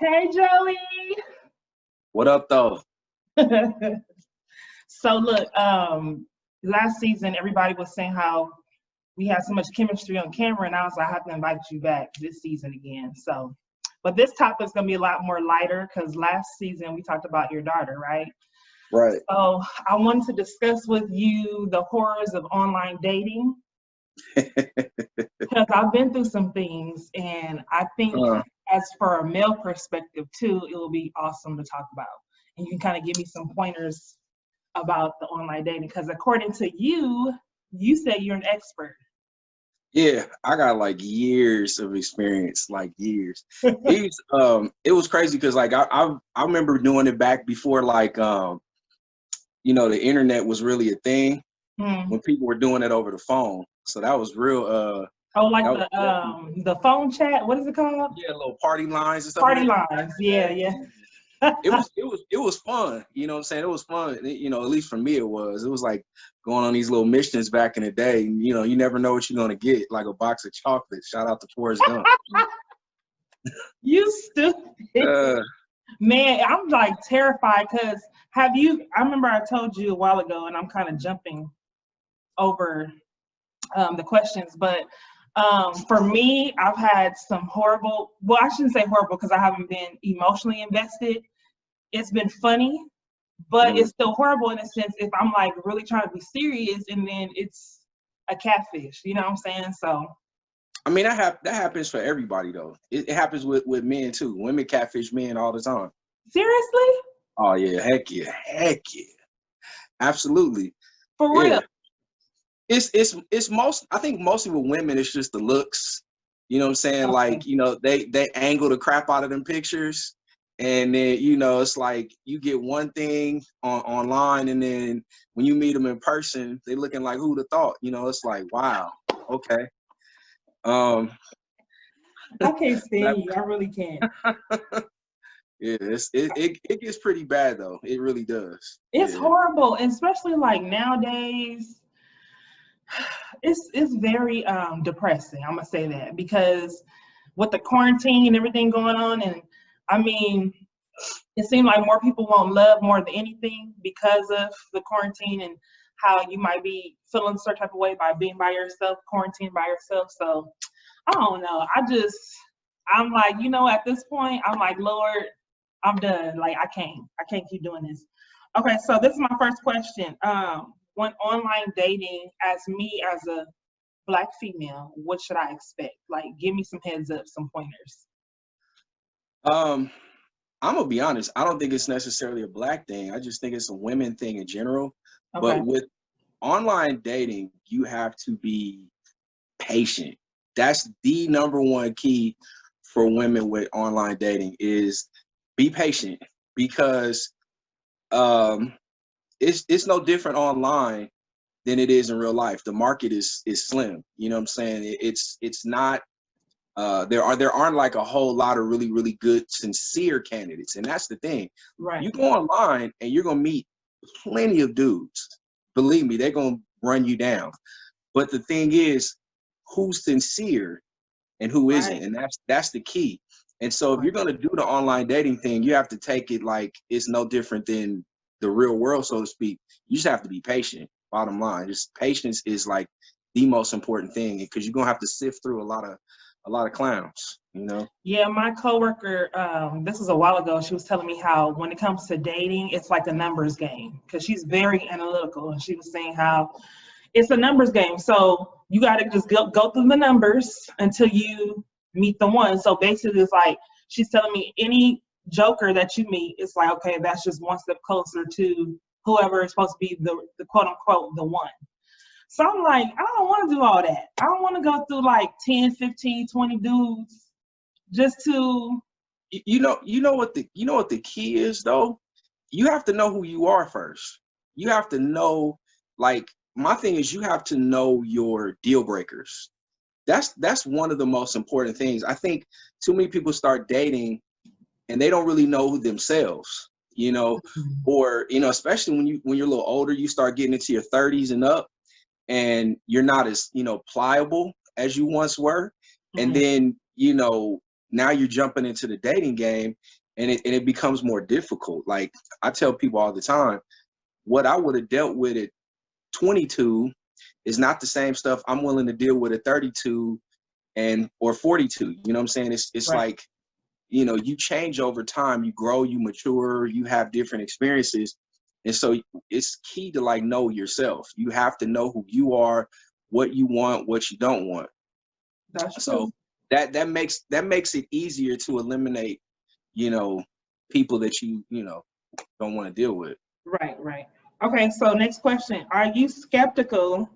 Hey, Joey. What up, though? So look, last season everybody was saying how we had so much chemistry on camera, and I was like, I have to invite you back this season again. So, but this topic is gonna be a lot more lighter because last season we talked about your daughter, right? Right. So I wanted to discuss with you the horrors of online dating because I've been through some things, and I think as for a male perspective too, it will be awesome to talk about. And you can kind of give me some pointers about the online dating because according to you, you say you're an expert. Yeah, I got like years of experience, like years. It was crazy because like I remember doing it back before like the internet was really a thing when people were doing it over the phone. So that was real. Oh, like that was, the phone chat. What is it called? yeah, little party lines and stuff. Party lines. Yeah, yeah. It was fun. You know what I'm saying? It was fun. At least for me, it was. It was like going on these little missions back in the day. You never know what you're gonna get, like a box of chocolate. Shout out to Forrest Gump. You stupid. Man, I'm like terrified because I remember I told you a while ago, and I'm kind of jumping over the questions, but for me, I've had some horrible, well, I shouldn't say horrible because I haven't been emotionally invested. It's been funny, but it's still horrible in a sense if I'm like really trying to be serious and then it's a catfish, you know what I'm saying? So I mean, that happens for everybody though. It happens with men too. Women catfish men all the time. Seriously? Oh yeah, heck yeah, absolutely. For real? It's most. I think mostly with women, it's just the looks. You know what I'm saying? Okay. Like they angle the crap out of them pictures, and then it's like you get one thing online, and then when you meet them in person, they looking like who'd have thought? It's like wow, okay. I can't stand you. I really can't. Yeah, it gets pretty bad though. It really does. It's horrible, and especially like nowadays. It's very depressing. I'm gonna say that because with the quarantine and everything going on, and I mean, it seemed like more people want love more than anything because of the quarantine and how you might be feeling a certain type of way by being by yourself, quarantined by yourself. So I don't know. I'm like, at this point, I'm like, Lord, I'm done. Like I can't keep doing this. Okay, so this is my first question. When online dating, as me as a Black female, what should I expect? Like, give me some heads up, some pointers. I'm gonna be honest. I don't think it's necessarily a Black thing. I just think it's a women thing in general. Okay. But with online dating, you have to be patient. That's the number one key for women with online dating is be patient because it's no different online than it is in real life. The market is slim. You know what I'm saying? It's not there aren't like a whole lot of really, really good, sincere candidates. And that's the thing. Right. You go online and you're gonna meet plenty of dudes. Believe me, they're gonna run you down. But the thing is, who's sincere and who isn't? And that's the key. And so if you're gonna do the online dating thing, you have to take it like it's no different than the real world, so to speak. You just have to be patient. Bottom line, just patience is like the most important thing because you're gonna have to sift through a lot of clowns, Yeah, my coworker, this was a while ago, she was telling me how when it comes to dating, it's like a numbers game because she's very analytical, and she was saying how it's a numbers game. So you got to just go through the numbers until you meet the one. So basically, it's like she's telling me any joker that you meet, it's like, okay, that's just one step closer to whoever is supposed to be the quote unquote the one. So I'm like, I don't want to do all that. I don't want to go through like 10, 15, 20 dudes just to. You know what the key is though? You have to know who you are first. You have to know, like, my thing is you have to know your deal breakers. That's one of the most important things. I think too many people start dating and they don't really know themselves, or especially when you're a little older, you start getting into your 30s and up, and you're not as pliable as you once were, and then now you're jumping into the dating game, and it becomes more difficult. Like I tell people all the time, what I would have dealt with at 22 is not the same stuff I'm willing to deal with at 32 or 42. You know what I'm saying? It's Right. like, you know, you change over time, you grow, you mature, you have different experiences. And so it's key to like know yourself. You have to know who you are, what you want, what you don't want. That's So true. that makes it easier to eliminate, you know, people that you know don't want to deal with. Right, right. Okay, so next question. Are you skeptical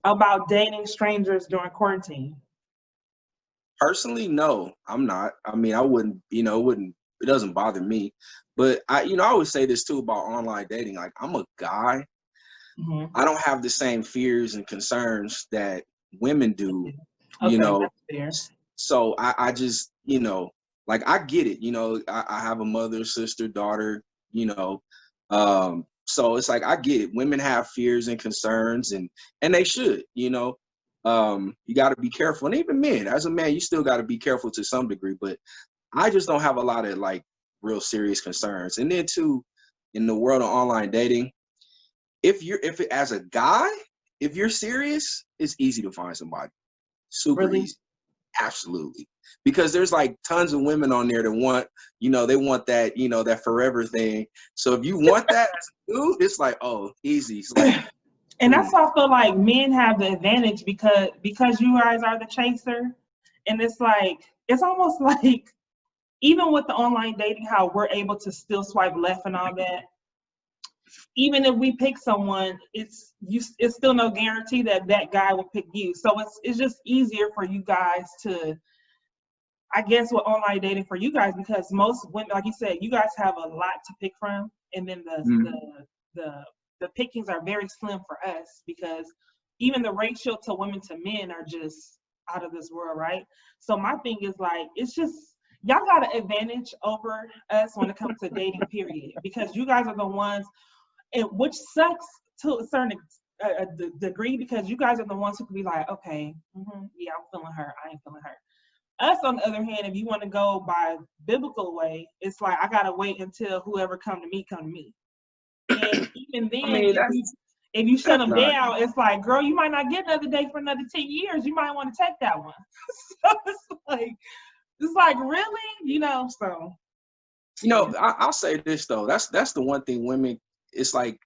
about dating strangers during quarantine? Personally, no, I'm not. I mean, I wouldn't, you know, it doesn't bother me. But I always say this too about online dating. Like, I'm a guy. Mm-hmm. I don't have the same fears and concerns that women do, you Okay, know. that's fair. So I just, you know, like I get it, you know, I have a mother, sister, daughter, you know. So it's like I get it. Women have fears and concerns, and they should, you know. You got to be careful, and even men, as a man, you still got to be careful to some degree. But I just don't have a lot of like real serious concerns. And then too, in the world of online dating, if as a guy, if you're serious, it's easy to find somebody. Super Really? easy. Absolutely. Because there's like tons of women on there that want, you know, they want that, you know, that forever thing. So if you want that as a dude, it's like, oh, easy. It's like, And that's boom. why I feel like men have the advantage because you guys are the chaser. And it's like, it's almost like even with the online dating, how we're able to still swipe left and all that. Even if we pick someone, it's still no guarantee that that guy will pick you. So it's just easier for you guys to, I guess, with online dating for you guys, because most women, like you said, you guys have a lot to pick from, and then the pickings are very slim for us, because even the ratio to women to men are just out of this world, right? So my thing is like, it's just y'all got an advantage over us when it comes to dating, period, because you guys are the ones, and which sucks to a certain degree, because you guys are the ones who can be like, okay, yeah, I'm feeling her, I ain't feeling her. Us, on the other hand, if you want to go by biblical way, it's like I gotta wait until whoever come to me. And even I then, mean, if you shut that's them not, down, it's like, girl, you might not get another date for another 10 years. You might want to take that one. So it's like really, you know. So you know, I'll say this though. That's the one thing women, it's like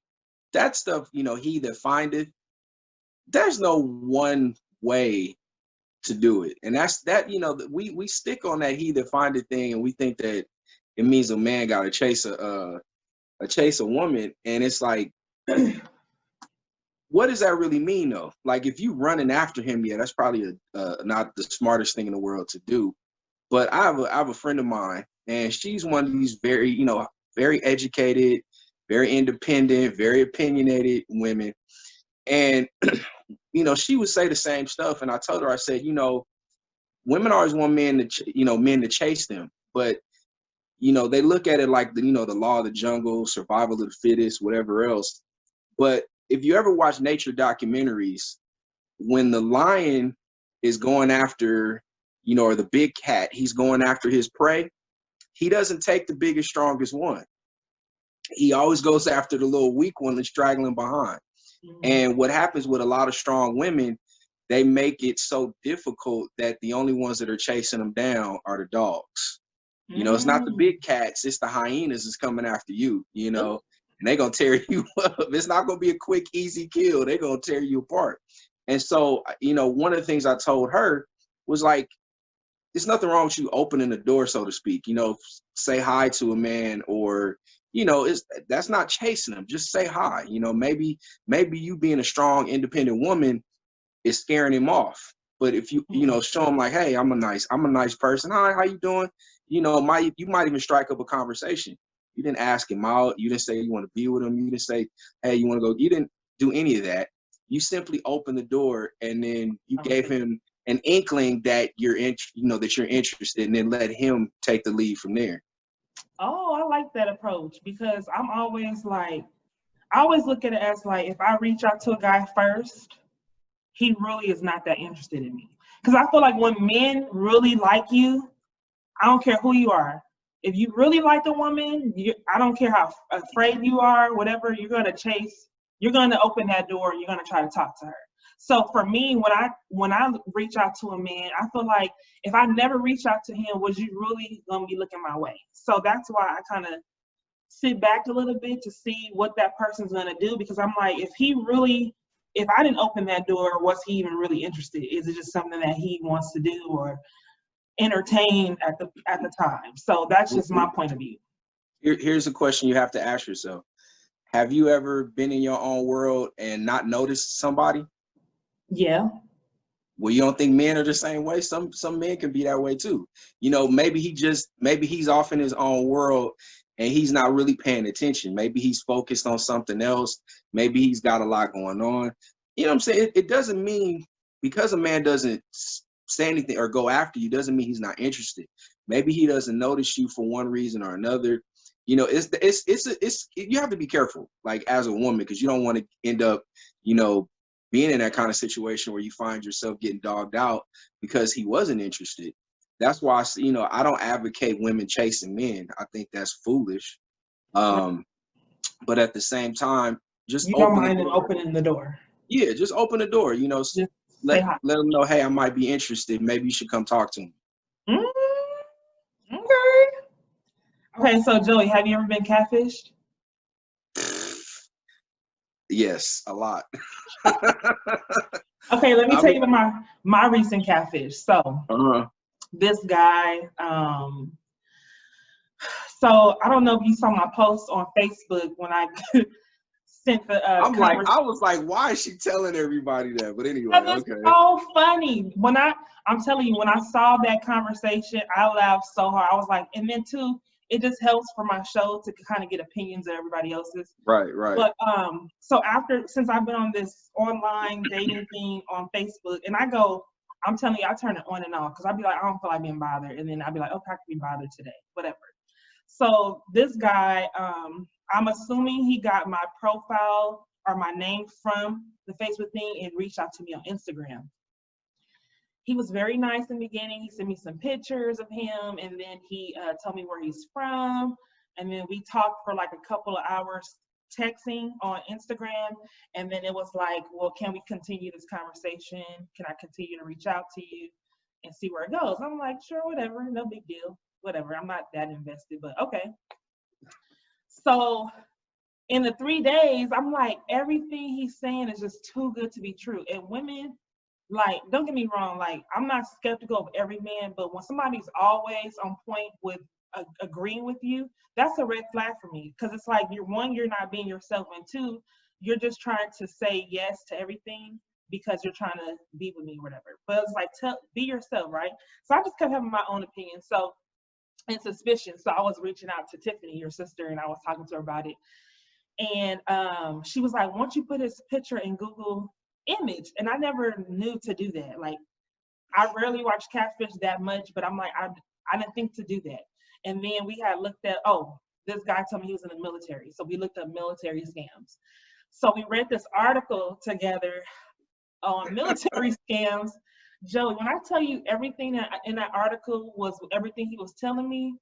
that stuff, you know, he that findeth, there's no one way to do it. And that's that, you know, we stick on that he that findeth thing, and we think that it means a man got to chase a woman, and it's like, what does that really mean though? Like if you running after him, yeah, that's probably not the smartest thing in the world to do. But I have a friend of mine, and she's one of these very, you know, very educated, very independent, very opinionated women. And you know, she would say the same stuff, and I told her, I said, you know, women always want men to, men to chase them, but you know, they look at it like the, you know, the law of the jungle, survival of the fittest, whatever else. But if you ever watch nature documentaries, when the lion is going after, you know, or the big cat, he's going after his prey, he doesn't take the biggest, strongest one. He always goes after the little weak one that's straggling behind. And what happens with a lot of strong women, they make it so difficult that the only ones that are chasing them down are the dogs. You know, it's not the big cats, it's the hyenas that's coming after you, you know, and they're going to tear you up. It's not going to be a quick, easy kill. They're going to tear you apart. And so, you know, one of the things I told her was like, there's nothing wrong with you opening the door, so to speak, you know, say hi to a man, or, you know, that's not chasing him. Just say hi. You know, maybe you being a strong, independent woman is scaring him off. But if you, you know, show him like, hey, I'm a nice person. Hi, how you doing? You know, you might even strike up a conversation. You didn't ask him out. You didn't say you want to be with him. You didn't say, hey, you want to go. You didn't do any of that. You simply opened the door, and then you gave him an inkling that that you're interested, and then let him take the lead from there. Oh, I like that approach, because I'm always like, I always look at it as like, if I reach out to a guy first, he really is not that interested in me. Because I feel like when men really like you, I don't care who you are. If you really like the woman, I don't care how afraid you are, whatever, you're going to chase, you're going to open that door, you're going to try to talk to her. So for me, when I reach out to a man, I feel like if I never reach out to him, was you really going to be looking my way? So that's why I kind of sit back a little bit to see what that person's going to do, because I'm like, if I didn't open that door, was he even really interested? Is it just something that he wants to do or entertain at the time? So that's just my point of view. Here's a question you have to ask yourself. Have you ever been in your own world and not noticed somebody? Yeah. Well, you don't think men are the same way? Some men can be that way too. You know, maybe he's off in his own world and he's not really paying attention. Maybe he's focused on something else. Maybe he's got a lot going on. You know what I'm saying? It doesn't mean because a man doesn't say anything or go after you doesn't mean he's not interested. Maybe he doesn't notice you for one reason or another. You know, it's you have to be careful, like as a woman, because you don't want to end up, you know, being in that kind of situation where you find yourself getting dogged out because he wasn't interested. That's why, you know, I don't advocate women chasing men. I think that's foolish. But at the same time, just you don't mind them opening the door. Yeah, just open the door. You know, let them know, hey, I might be interested. Maybe you should come talk to me. Okay, so Joey, have you ever been catfished? Yes, a lot. Okay, let me tell you about my recent catfish. So this guy, so I don't know if you saw my post on Facebook when I sent the I was like, why is she telling everybody that? But anyway, okay. So funny. I'm telling you, when I saw that conversation, I laughed so hard. I was like, and then too, it just helps for my show to kind of get opinions of everybody else's. Right. But so since I've been on this online dating thing on Facebook, and I'm telling you, I turn it on and off because I'd be like, I don't feel like being bothered, and then I'd be like, okay, I can be bothered today, whatever. So this guy, I'm assuming he got my profile or my name from the Facebook thing and reached out to me on Instagram. He was very nice in the beginning. He sent me some pictures of him, and then he told me where he's from. And then we talked for like a couple of hours texting on Instagram. And then it was like, well, can we continue this conversation? Can I continue to reach out to you and see where it goes? I'm like, sure, whatever, no big deal, whatever. I'm not that invested, but okay. So in the 3 days, I'm like, everything he's saying is just too good to be true. And women, like, don't get me wrong, like, I'm not skeptical of every man, but when somebody's always on point with agreeing with you, that's a red flag for me. Because it's like, you're not being yourself, and two, you're just trying to say yes to everything because you're trying to be with me or whatever. But it's like, be yourself, right? So I just kept having my own opinion. So, and suspicion. So I was reaching out to Tiffany, your sister, and I was talking to her about it. And she was like, why don't you put his picture in Google image? And I never knew to do that. Like, I rarely watch Catfish that much, but I'm like, I didn't think to do that. And then we had looked at, this guy told me he was in the military. So we looked up military scams. So we read this article together on military scams. Joey, when I tell you everything in that article was everything he was telling me,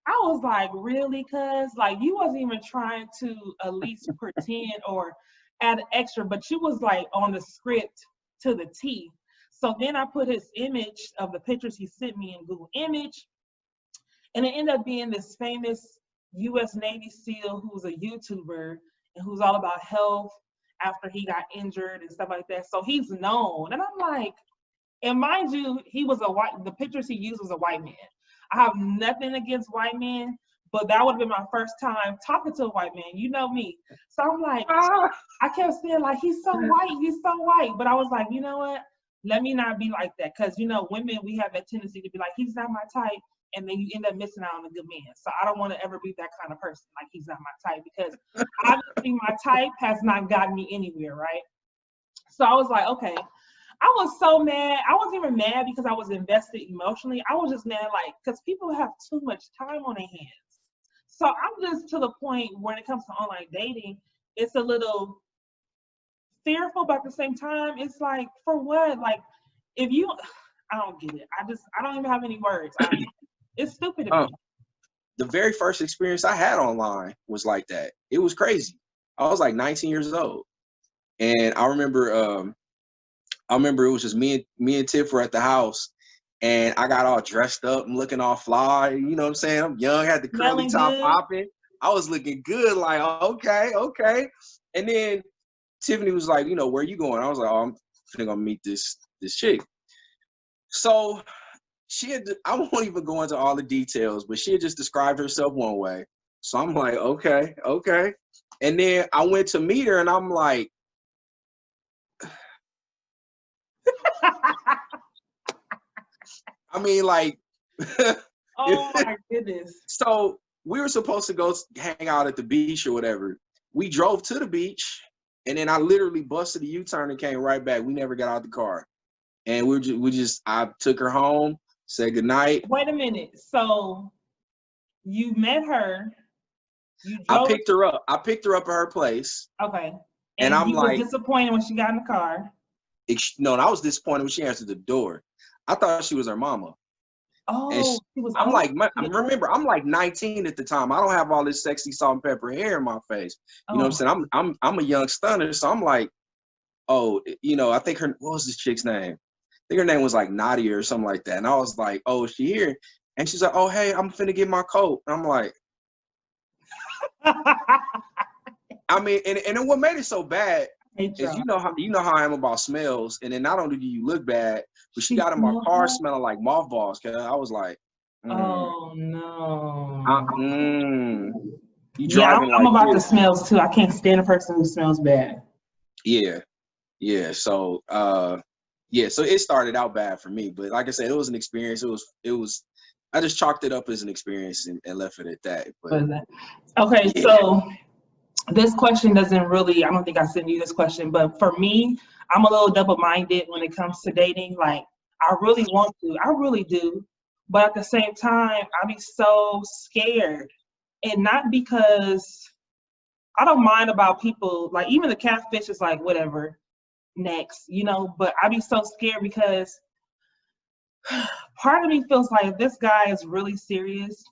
I was like, really? Cuz like, you wasn't even trying to at least pretend or add extra, but you was like on the script to the T. So then I put his image of the pictures he sent me in Google Image, and it ended up being this famous U.S. Navy SEAL who's a YouTuber and who's all about health after he got injured and stuff like that. So he's known. And I'm like, and mind you, the pictures he used was a white man. I have nothing against white men, but that would have been my first time talking to a white man. You know me. So I'm like, I kept saying, like, he's so white. But I was like, you know what? Let me not be like that. Because, you know, women, we have that tendency to be like, he's not my type. And then you end up missing out on a good man. So I don't want to ever be that kind of person. Like, he's not my type. Because obviously my type has not gotten me anywhere, right? So I was like, okay. I was so mad. I wasn't even mad because I was invested emotionally. I was just mad, like, because people have too much time on their hands. So I'm just to the point when it comes to online dating, it's a little fearful, but at the same time, it's like, for what? Like, I don't get it. I don't even have any words. It's stupid to me. The very first experience I had online was like that. It was crazy. I was like 19 years old, and I remember it was just me and Tiff were at the house, and I got all dressed up and looking all fly. You know what I'm saying? I'm young, had the curly top popping. I was looking good, like okay. And then Tiffany was like, you know, where you going? I was like, oh, I'm finna go meet this chick. So I won't even go into all the details, but she had just described herself one way. So I'm like, okay. And then I went to meet her, and I'm like, I mean, like, oh my goodness. So we were supposed to go hang out at the beach or whatever. We drove to the beach, and then I literally busted a U-turn and came right back. We never got out the car, and I took her home, said goodnight. Wait a minute. So you met her. I picked her up. I picked her up at her place. Okay. And I'm like, disappointed when she got in the car. No, I was disappointed when she answered the door. I thought she was her mama. Oh, I'm like 19 at the time. I don't have all this sexy salt and pepper hair in my face. You know what I'm saying? I'm a young stunner, so I'm like, oh, you know, I think what was this chick's name? I think her name was like Nadia or something like that. And I was like, oh, is she here? And she's like, oh, hey, I'm finna get my coat. And I'm like, I mean, and then what made it so bad is you know how I am about smells, and then not only do you look bad, but she got in my car smelling like mothballs. Cause I was like, oh no. You driving I'm like about the smells too. I can't stand a person who smells bad. Yeah. So so it started out bad for me, but like I said, it was an experience. It was. I just chalked it up as an experience and left it at that. But okay, yeah. So this question doesn't really, I don't think I sent you this question, but for me, I'm a little double-minded when it comes to dating. Like, I really want to, I really do. But at the same time, I be so scared. And not because I don't mind about people, like even the catfish is like, whatever, next, you know, but I be so scared because part of me feels like if this guy is really serious,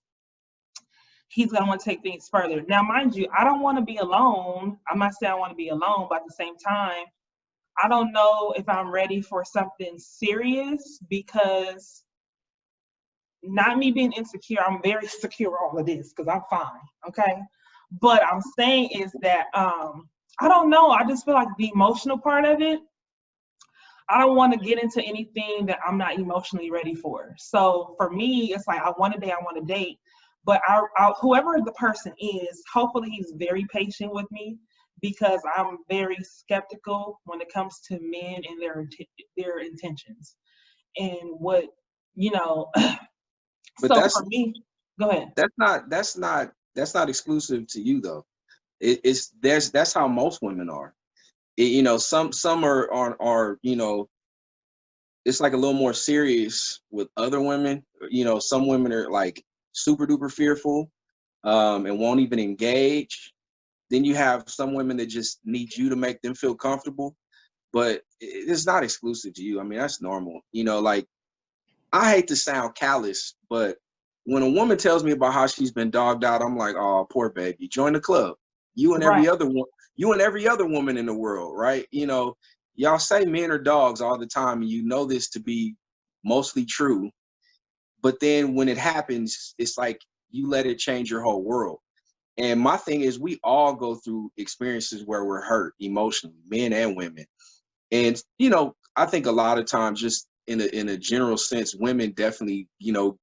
he's going to want to take things further. Now, mind you, I don't want to be alone. I'm not saying I want to be alone, but at the same time, I don't know if I'm ready for something serious because not me being insecure. I'm very secure all of this because I'm fine, okay? But I'm saying is that, I don't know. I just feel like the emotional part of it, I don't want to get into anything that I'm not emotionally ready for. So for me, it's like I want to date. But whoever the person is, hopefully he's very patient with me because I'm very skeptical when it comes to men and their intentions and what, you know. But so for me, go ahead. That's not exclusive to you though. That's how most women are. You know, some are you know, it's like a little more serious with other women. You know, some women are like super duper fearful and won't even engage. Then you have some women that just need you to make them feel comfortable, but it's not exclusive to you. I mean, that's normal. You know, like I hate to sound callous, but when a woman tells me about how she's been dogged out, I'm like, oh, poor baby, join the club. You and every other woman in the world, right? You know, y'all say men are dogs all the time, and you know this to be mostly true. But then when it happens, it's like you let it change your whole world. And my thing is, we all go through experiences where we're hurt emotionally, men and women. And, you know, I think a lot of times, just in a general sense, women definitely, you know,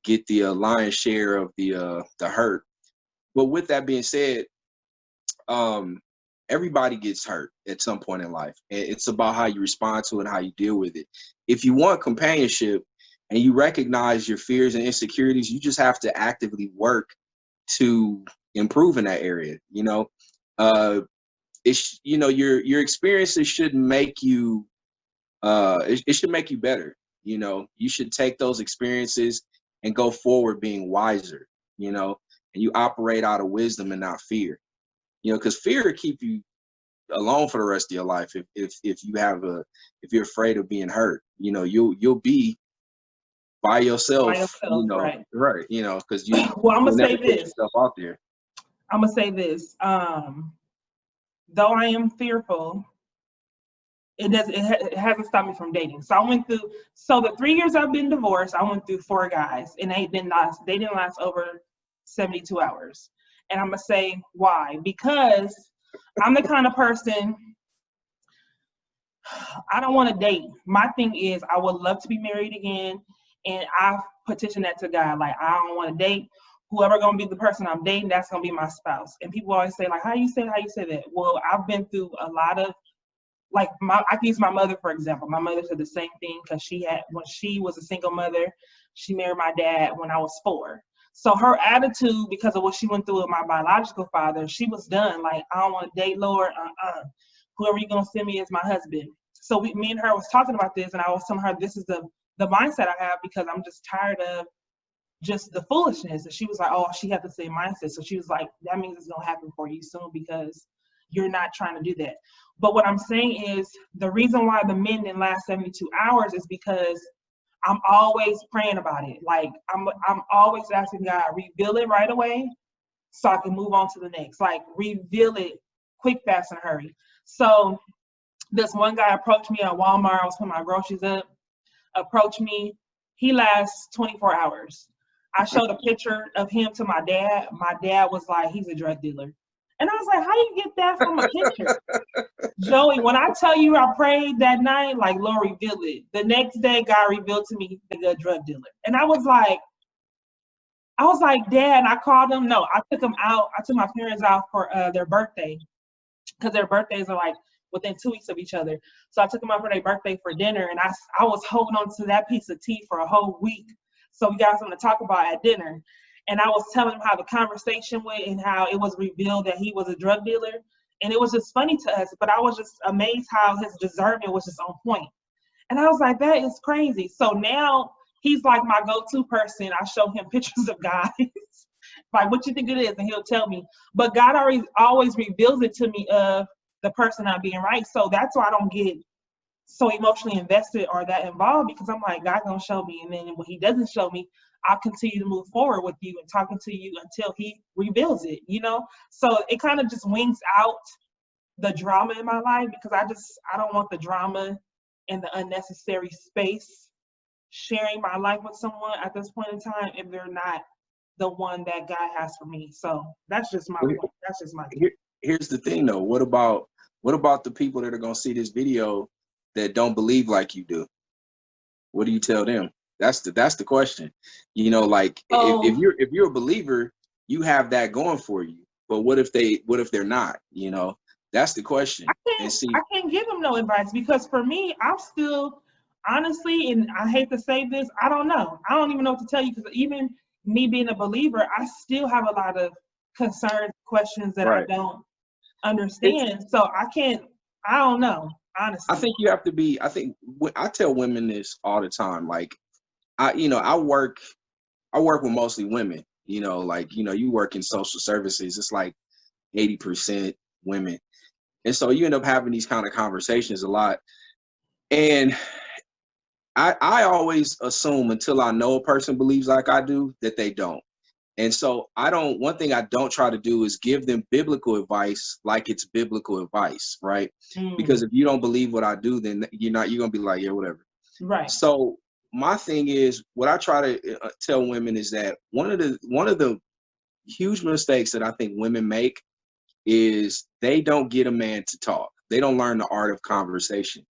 get the lion's share of the hurt. But with that being said, everybody gets hurt at some point in life. And it's about how you respond to it and how you deal with it. If you want companionship, and you recognize your fears and insecurities, you just have to actively work to improve in that area. You know, you know, your experiences should make you, it should make you better. You know, you should take those experiences and go forward being wiser, you know, and you operate out of wisdom and not fear, you know, because fear will keep you alone for the rest of your life. If you're afraid of being hurt, you know, you'll be by yourself, you know, right? right? You know, because you Well, I'm you'll gonna never say put this. yourself out there. I'm gonna say this. Though I am fearful, it hasn't stopped me from dating. So I went through. So the 3 years I've been divorced, I went through 4 guys, and they didn't last over 72 hours. And I'm gonna say why? Because I'm the kind of person, I don't want to date. My thing is, I would love to be married again, and I petition that to God. Like, I don't want to date. Whoever gonna be the person I'm dating, that's gonna be my spouse. And people always say, like, how you say that? Well, I've been through a lot of, like, I can use my mother for example. My mother said the same thing, because when she was a single mother, she married my dad when I was 4. So her attitude, because of what she went through with my biological father, she was done. Like, I don't want to date, Lord. Whoever you're gonna send me is my husband. So me and her was talking about this, and I was telling her this is the mindset I have, because I'm just tired of just the foolishness. And she was like, oh, she had the same mindset. So she was like, that means it's gonna happen for you soon, because you're not trying to do that. But what I'm saying is, the reason why the men didn't last 72 hours is because I'm always praying about it. Like, I'm always asking God, reveal it right away so I can move on to the next. Like, reveal it quick, fast, and hurry. So this one guy approached me at Walmart. I was putting my groceries up. Approached me. He lasts 24 hours. I showed a picture of him to my dad. My dad was like, he's a drug dealer. And I was like, how do you get that from a picture? Joey, when I tell you I prayed that night, like, Lord, reveal it. The next day, God revealed to me the drug dealer. And I was like, Dad, and I called him. No, I took him out. I took my parents out for their birthday, because their birthdays are like within 2 weeks of each other. So I took them out for their birthday for dinner, and I was holding on to that piece of tea for a whole week. So we got something to talk about at dinner. And I was telling him how the conversation went and how it was revealed that he was a drug dealer. And it was just funny to us, but I was just amazed how his discernment was just on point. And I was like, that is crazy. So now he's like my go-to person. I show him pictures of guys. Like, what you think it is? And he'll tell me. But God always reveals it to me of the person not being right. So that's why I don't get so emotionally invested or that involved, because I'm like, God's gonna show me. And then when he doesn't show me, I'll continue to move forward with you and talking to you until he reveals it, you know? So it kind of just wings out the drama in my life, because I don't want the drama and the unnecessary space sharing my life with someone at this point in time if they're not the one that God has for me. So that's just my point. That's just my point. Here's the thing though. What about the people that are gonna see this video that don't believe like you do? What do you tell them? That's the question. You know, like, if you're a believer, you have that going for you. But what if they're not? You know, that's the question. I can't give them no advice, because for me, I'm still, honestly, and I hate to say this, I don't know. I don't even know what to tell you, because even me being a believer, I still have a lot of concerns, questions that I don't understand. So I don't know, honestly. I think you have to be, I tell women this all the time. Like, I work with mostly women, you know, like, you know, you work in social services, it's like 80% women. And so you end up having these kind of conversations a lot. And I always assume, until I know a person believes like I do, that they don't. And so one thing I don't try to do is give them biblical advice like it's biblical advice, right? Because if you don't believe what I do, then you're going to be like, yeah, whatever. Right. So my thing is, what I try to tell women is that one of the huge mistakes that I think women make is they don't get a man to talk. They don't learn the art of conversation.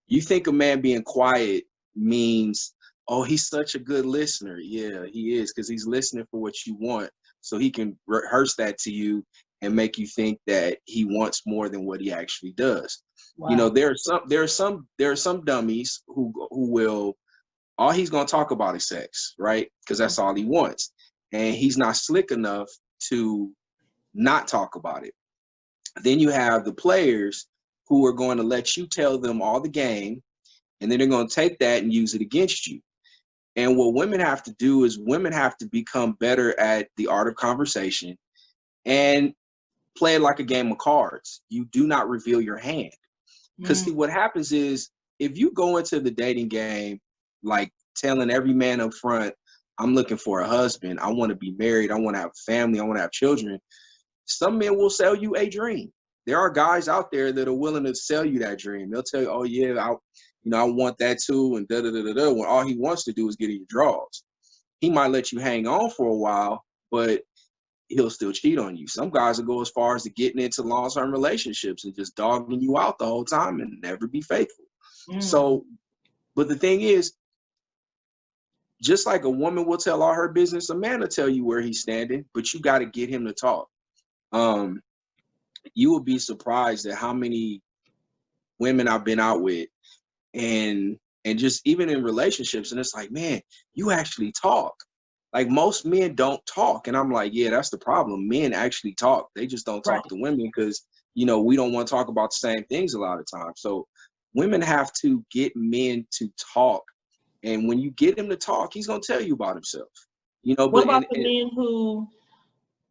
You think a man being quiet means, oh, he's such a good listener. Yeah, he is, because he's listening for what you want, so he can rehearse that to you and make you think that he wants more than what he actually does. Wow. You know, there are some dummies who will, all he's going to talk about is sex, right? Because that's all he wants. And he's not slick enough to not talk about it. Then you have the players who are going to let you tell them all the game, and then they're going to take that and use it against you. And what women have to do is women have to become better at the art of conversation and play it like a game of cards. You do not reveal your hand. Because see, what happens is, if you go into the dating game like telling every man up front, I'm looking for a husband. I want to be married. I want to have a family. I want to have children. Some men will sell you a dream. There are guys out there that are willing to sell you that dream. They'll tell you, oh yeah, I want that too, and da da da da da. When all he wants to do is get in your drawers. He might let you hang on for a while, but he'll still cheat on you. Some guys will go as far as to getting into long-term relationships and just dogging you out the whole time and never be faithful. So, but the thing is, just like a woman will tell all her business, a man will tell you where he's standing, but you got to get him to talk. You will be surprised at how many women I've been out with and just even in relationships, and it's like, man, you actually talk. Like most men don't talk. And I'm like, yeah, that's the problem. Men actually talk. They just don't talk to women because, we don't want to talk about the same things a lot of times. So women have to get men to talk. And when you get him to talk, he's going to tell you about himself. What about the men who,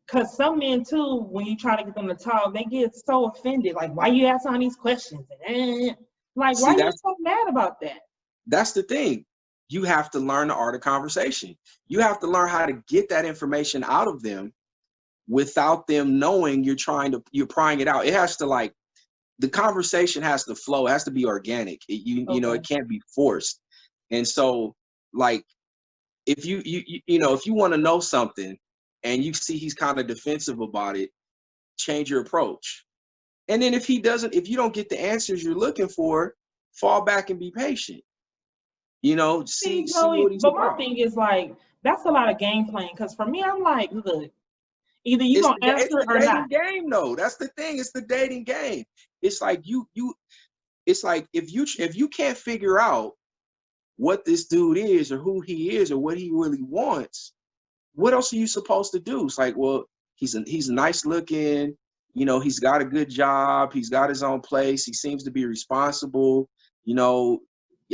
because some men too, when you try to get them to talk, they get so offended. Like, why you asking all these questions? Like, why are you so mad about that? That's the thing. You have to learn the art of conversation. You have to learn how to get that information out of them without them knowing you're prying it out. It has to the conversation has to flow. It has to be organic. It can't be forced. And so if if you want to know something and you see he's kind of defensive about it, change your approach. And then if you don't get the answers you're looking for, fall back and be patient. See what he's but about. my thing is that's a lot of game playing. Because for me, I'm like, look, either you gonna answer or not. It's the dating game, though. That's the thing. It's the dating game. It's like it's like if you can't figure out what this dude is or who he is or what he really wants, what else are you supposed to do? It's like, well, he's nice looking, he's got a good job, he's got his own place, he seems to be responsible,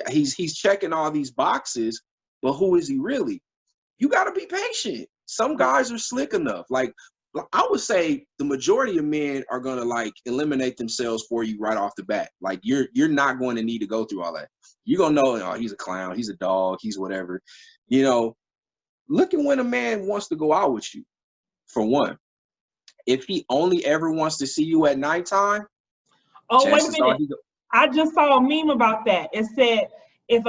he's checking all these boxes, but who is he really? You got to be patient. Some guys are slick enough. I would say the majority of men are going to eliminate themselves for you right off the bat. You're not going to need to go through all that. You're going to know, oh, he's a clown, he's a dog, he's whatever. Look at when a man wants to go out with you, for one. If he only ever wants to see you at nighttime. Oh, wait a minute. I just saw a meme about that. It said, it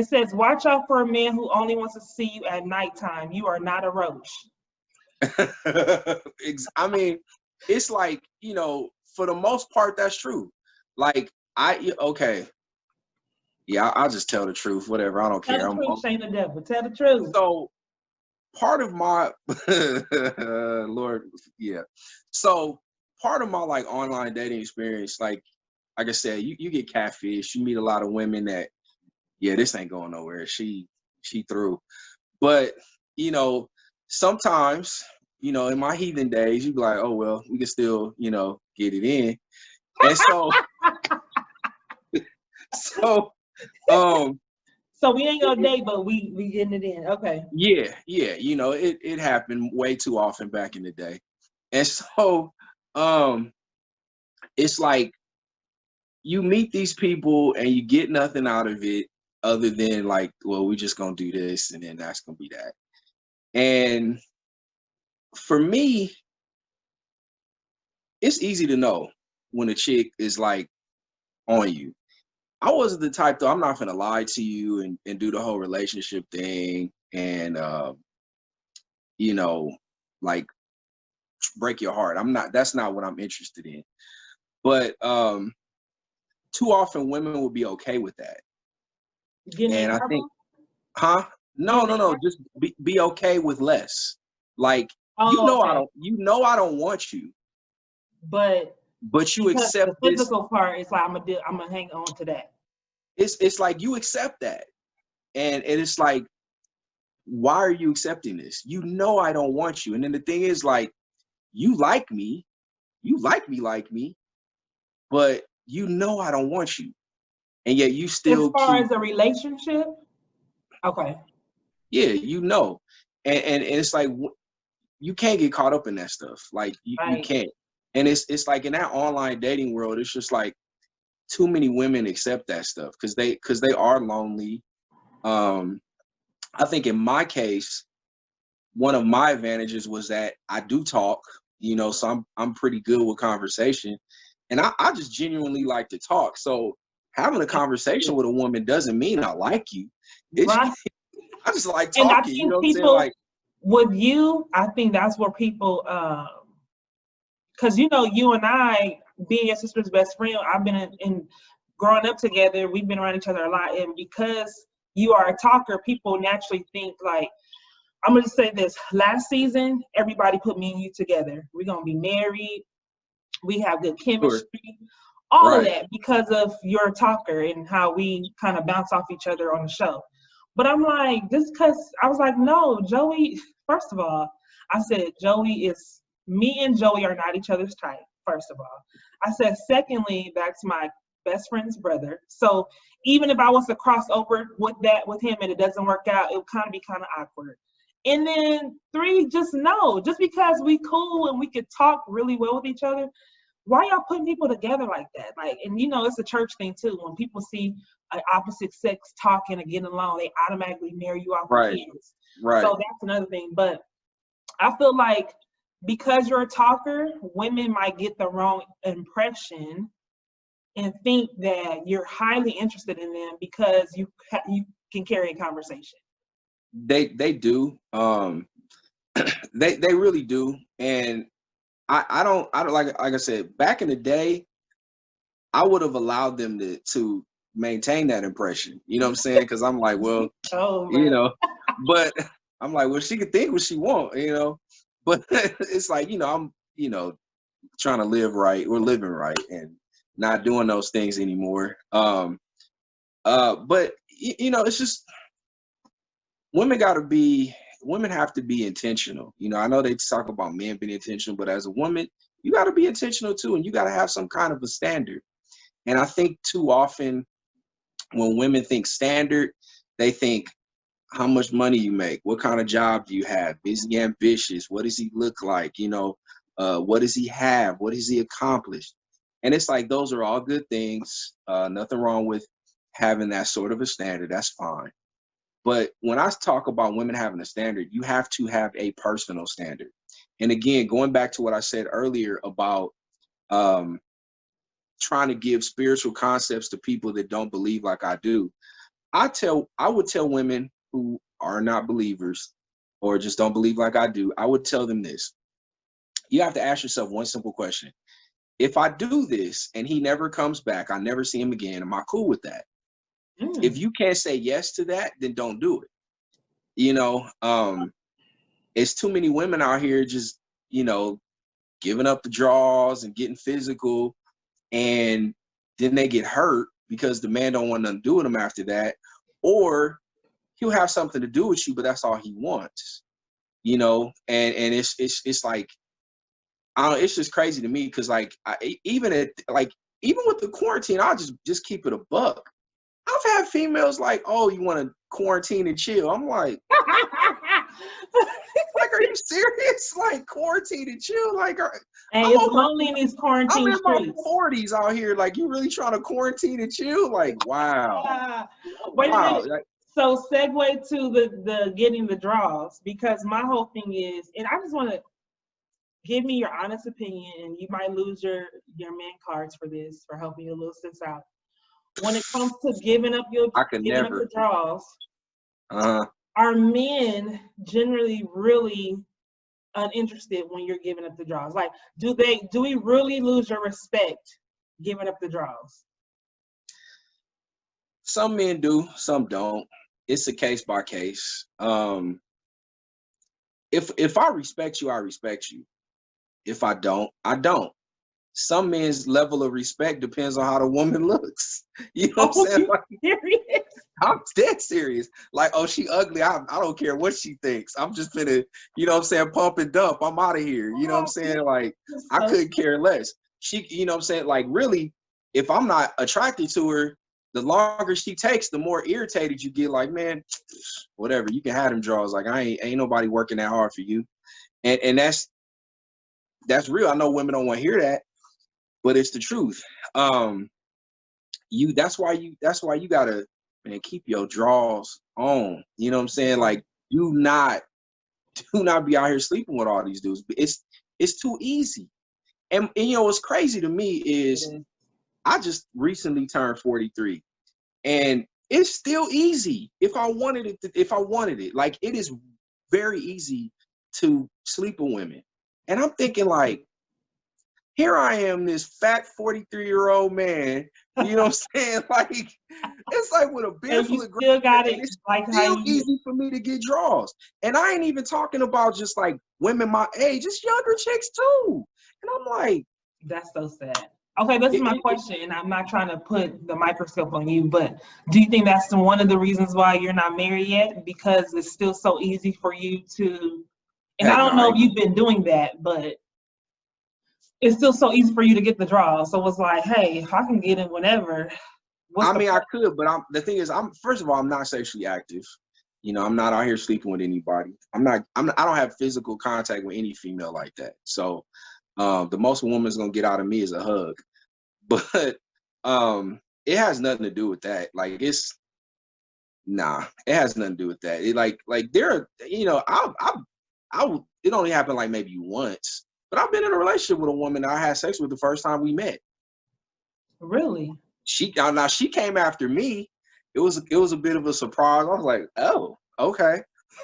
says, watch out for a man who only wants to see you at nighttime. You are not a roach. I mean, it's for the most part, that's true. Yeah, I'll just tell the truth, whatever. I don't care. Tell the truth, shame the devil. Tell the truth. So part of my Lord, yeah. So part of my online dating experience, like I said, you get catfish. You meet a lot of women that, yeah, this ain't going nowhere. She through. But sometimes, in my heathen days, you'd be like, oh well, we can still, get it in. And so so we ain't gonna date, but we getting it in. Okay. Yeah. It happened way too often back in the day. And so it's like you meet these people and you get nothing out of it other than well, we just gonna do this and then that's gonna be that. And for me, it's easy to know when a chick is on you. I wasn't the type, though, I'm not gonna lie to you and do the whole relationship thing and break your heart. That's not what I'm interested in. But too often women will be okay with that. And I think, no, just be okay with less. I don't want you. But you accept the physical part. It's I'm gonna hang on to that. It's like you accept that, and it's like, why are you accepting this? I don't want you. And then the thing is, you like me, but I don't want you, and yet you still. As far as a relationship, okay. Yeah, and it's like you can't get caught up in that stuff. You can't. And it's like in that online dating world, it's just too many women accept that stuff because they are lonely I think in my case, one of my advantages was that I do talk, so I'm pretty good with conversation, and I just genuinely like to talk. So having a conversation with a woman doesn't mean I like you. It's Right. I just like And I talking. You think know what I'm saying? people, Like, with you, I think that's where people, because you and I, being your sister's best friend, I've been in growing up together, we've been around each other a lot, and because you are a talker, people naturally think like, I'm gonna say this: last season, everybody put me and you together. We're gonna be married. We have good sure, chemistry. All of right, that because of your talker and how we kind of bounce off each other on the show. But I'm like, just because I was like, no, Joey. First of all, I said me and Joey are not each other's type. First of all, I said, secondly, that's my best friend's brother. So even if I was to cross over with him and it doesn't work out, it would kind of be kind of awkward. And then three, just no, just because we cool and we could talk really well with each other, why y'all putting people together like that? Like, and it's a church thing too. When people see an opposite sex talking and getting along, they automatically marry you off with right, kids. right. So that's another thing. But I feel like because you're a talker, women might get the wrong impression and think that you're highly interested in them because you can carry a conversation. They do. They really do. And I don't like I said, back in the day, I would have allowed them to maintain that impression. You know what I'm saying? Because I'm like, well, Oh you man. know, but I'm like, well, she can think what she want. But it's like, I'm, trying to live right. We're living right and not doing those things anymore. But it's just women have to be intentional. I know they talk about men being intentional, but as a woman, you got to be intentional too, and you got to have some kind of a standard. And I think too often when women think standard, they think how much money you make, what kind of job do you have, is he ambitious, what does he look like, what does he have, what has he accomplished? And it's like, those are all good things. Nothing wrong with having that sort of a standard. That's fine. But when I talk about women having a standard, you have to have a personal standard. And again, going back to what I said earlier about um, trying to give spiritual concepts to people that don't believe like I do, I would tell women who are not believers or just don't believe like I do, I would tell them this. You have to ask yourself one simple question. If I do this and he never comes back, I never see him again, am I cool with that? If Mm. you can't say yes to that, then don't do it. You know, it's too many women out here just, giving up the draws and getting physical, and then they get hurt because the man don't want nothing to do with them after that. Or he'll have something to do with you, but that's all he wants. And it's like, I don't know, it's just crazy to me because like even with the quarantine, I'll just keep it a buck. I've had females like, oh, you want to quarantine and chill? I'm like, are you serious? Like, quarantine and chill? Like, Hey, I'm it's over. lonely in these I'm quarantine in my streets. 40s out here. Like, you really trying to quarantine and chill? Like, wow, Wait a wow. minute. So segue to the getting the draws, because my whole thing is, and I just want to give me your honest opinion, and you might lose your man cards for this, for helping your little sis out. When it comes to I could giving up the never. draws, Uh, are men generally really uninterested when you're giving up the draws? Like, do we really lose your respect giving up the draws? some men do, some don't. It's a case by case. If I respect you, I respect you. If I don't, I don't. Some men's level of respect depends on how the woman looks. You know what I'm Oh, saying? you Like, serious? I'm dead serious. Like, oh, she ugly. I don't care what she thinks. I'm just finna, pump and dump. I'm out of here. You know what I'm Oh, saying? Like, I so couldn't care less. She, you know what I'm saying? Like, really, if I'm not attracted to her, the longer she takes, the more irritated you get. Like, man, whatever. You can have them draws. Like, ain't nobody working that hard for you. And that's real. I know women don't want to hear that, but it's the truth. You that's why you gotta man, keep your draws on. You know what I'm saying? Like, do not be out here sleeping with all these dudes. It's too easy. And you know what's crazy to me is I just recently turned 43, and it's still easy if I wanted it. Like, it is very easy to sleep with women, and I'm thinking like, here I am, this fat 43-year-old man. You know what I'm saying? Like, it's like with a beard full of still got it. it's like still how easy for me to get draws. And I ain't even talking about just like women my age, it's younger chicks too. And I'm like, that's so sad. Okay, this is my question, and I'm not trying to put the microscope on you, but do you think that's one of the reasons why you're not married yet? Because it's still so easy for you to, and I don't know if you've been doing that, but it's still so easy for you to get the draw. So it's like, hey, if I can get it whenever. I mean, I could, but the thing is, first of all, I'm not sexually active. You know, I'm not out here sleeping with anybody. I don't have physical contact with any female like that. So the most a woman's gonna get out of me is a hug. But it has nothing to do with that. Like, it has nothing to do with that. It like there are, you know, it only happened like maybe once, but I've been in a relationship with a woman that I had sex with the first time we met. Really? She came after me. It was a bit of a surprise. I was like, oh, okay.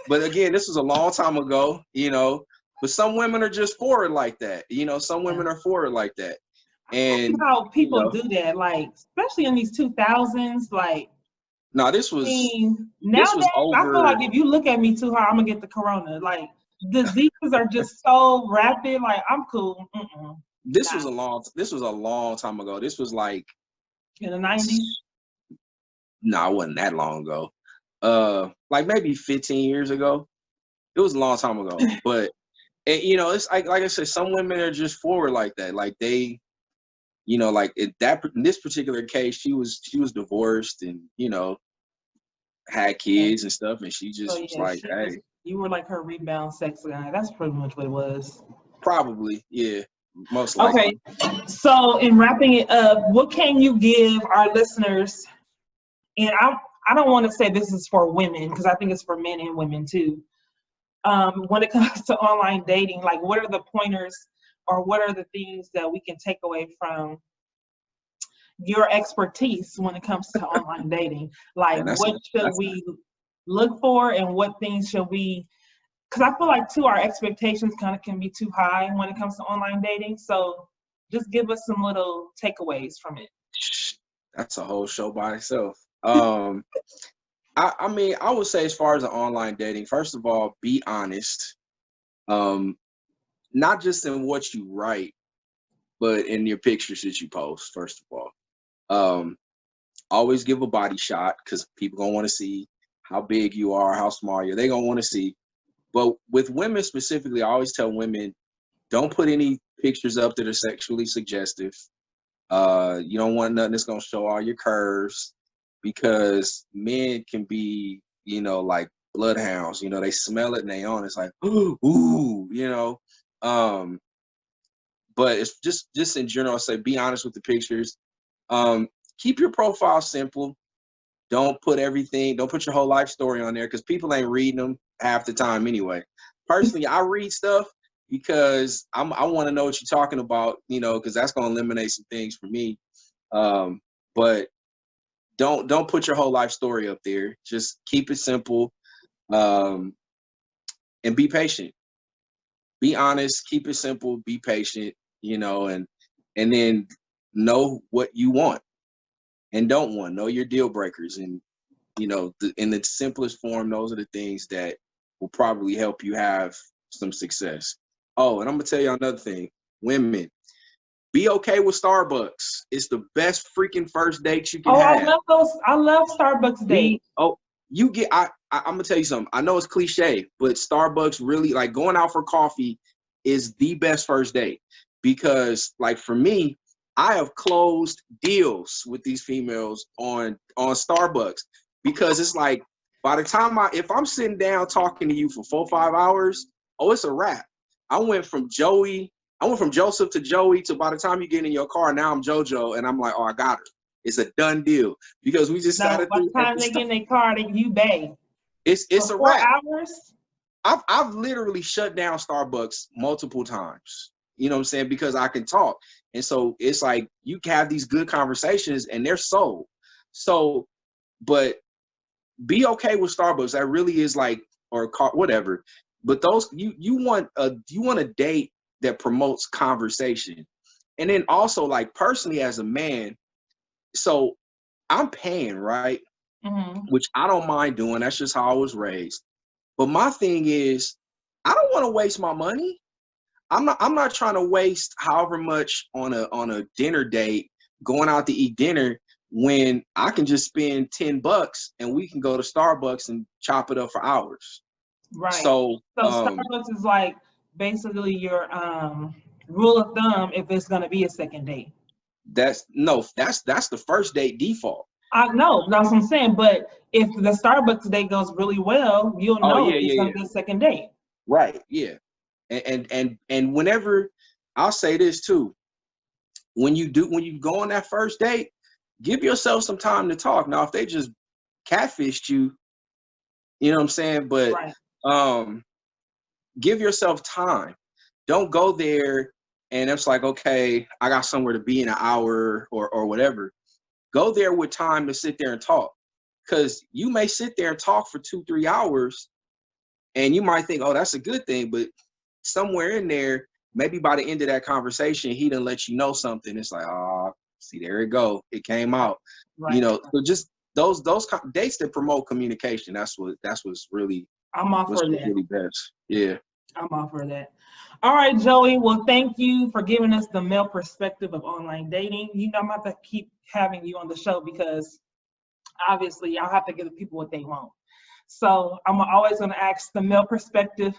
But again, this was a long time ago, you know. But some women are just forward like that. You know, some women are forward like that. And how people do that, like, especially in these 2000s, like. No, this was over. I feel like if you look at me too hard, I'm gonna get the corona. Like, diseases are just so rapid. Like, I'm cool. This was a long time ago. This was like in the 90s. No, it wasn't that long ago. Like maybe 15 years ago. It was a long time ago. But you know, it's like I said, some women are just forward like that. Like, they, you know, like in this particular case, she was divorced and, you know, had kids and stuff, and she just was like, hey. You were like her rebound sex guy. That's pretty much what it was. Probably, yeah. Most likely. Okay. So in wrapping it up, what can you give our listeners? And I don't want to say this is for women, because I think it's for men and women too. When it comes to online dating, like, what are the pointers or what are the things that we can take away from your expertise when it comes to online dating? Like, what should we look for, and what things should we, because I feel like too, our expectations kind of can be too high when it comes to online dating. So just give us some little takeaways from it. That's a whole show by itself. I mean, I would say, as far as the online dating, first of all, be honest. Not just in what you write, but in your pictures that you post, first of all. Always give a body shot, because people gonna want to see how big you are, how small you are. They gonna want to see. But with women specifically, I always tell women, don't put any pictures up that are sexually suggestive. You don't want nothing that's gonna show all your curves, because men can be, you know, like bloodhounds. You know, they smell it and they on. It's like, ooh, you know. But it's just in general, I say, be honest with the pictures. Keep your profile simple. Don't put your whole life story on there, because people ain't reading them half the time anyway. Personally, I read stuff because I want to know what you're talking about, you know, because that's going to eliminate some things for me. But don't put your whole life story up there. Just keep it simple, and be patient. Be honest, keep it simple, be patient, you know, and then know what you want and don't want. Know your deal breakers, and, you know, in the simplest form, those are the things that will probably help you have some success. Oh, and I'm gonna tell you another thing. Women, be okay with Starbucks. It's the best freaking first date you can have. I love Starbucks dates. I'm gonna tell you something. I know it's cliche, but Starbucks really, like, going out for coffee is the best first date, because, like, for me, I have closed deals with these females on Starbucks, because it's like, by the time if I'm sitting down talking to you for 4 or 5 hours, oh, it's a wrap. I went from Joseph to Joey to, by the time you get in your car, now I'm JoJo, and I'm like, oh, I got her. It's a done deal because we just No, by the time they get in their car, you bae. It's For a 4 wrap. hours. I've literally shut down Starbucks multiple times. You know what I'm saying? Because I can talk. And so it's like you can have these good conversations and they're sold. So, but be okay with Starbucks. That really is like, or whatever. But those you want a date that promotes conversation. And then also, like, personally as a man, so I'm paying, right? Mm-hmm. Which I don't mind doing. That's just how I was raised. But my thing is, I don't want to waste my money. I'm not trying to waste however much on a dinner date, going out to eat dinner, when I can just spend $10 and we can go to Starbucks and chop it up for hours. Right. So Starbucks is like basically your rule of thumb if it's gonna be a second date. That's the first date default. I know, that's what I'm saying. But if the Starbucks date goes really well, you'll know if it's gonna be a second date. Right. Yeah. And whenever, I'll say this too, when you go on that first date, give yourself some time to talk. Now, if they just catfished you, you know what I'm saying? But right. Give yourself time. Don't go there and it's like, okay, I got somewhere to be in an hour or whatever. Go there with time to sit there and talk. Because you may sit there and talk for 2-3 hours and you might think, oh, that's a good thing. But somewhere in there, maybe by the end of that conversation, he didn't let you know something. It's like, oh, see, there it go. It came out. Right. You know, so just those dates that promote communication. That's what's really, I'm all for that. Really best. Yeah. I'm all for that. All right, Joey. Well, thank you for giving us the male perspective of online dating. You know, I'm about to keep having you on the show because obviously I'll have to give the people what they want. So I'm always going to ask the male perspective.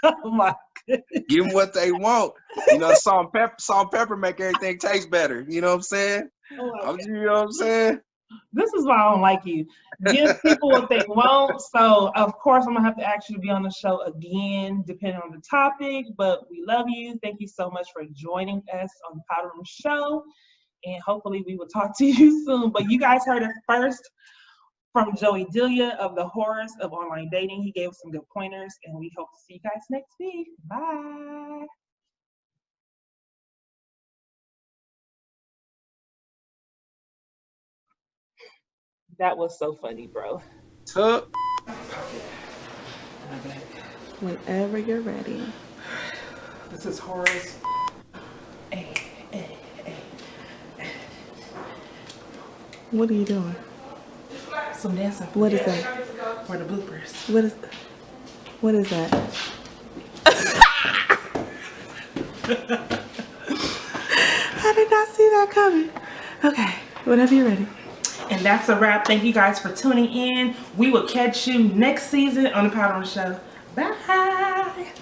Oh my goodness. Give them what they want. You know, salt and pepper make everything taste better. You know what I'm saying? Oh, you know what I'm saying? This is why I don't like you. Give people what they want. So, of course, I'm going to have to ask you to be on the show again, depending on the topic. But we love you. Thank you so much for joining us on the Powder Room Show. And hopefully we will talk to you soon. But you guys heard it first from Joey Delia of the Horrors of Online Dating. He gave us some good pointers. And we hope to see you guys next week. Bye. That was so funny, bro. Whenever you're ready. This is Horrors. Hey. What are you doing? Some dancing. What is that? For the bloopers. What is that? I did not see that coming. Okay, whenever you're ready. And that's a wrap. Thank you guys for tuning in. We will catch you next season on the Powder Room Show. Bye.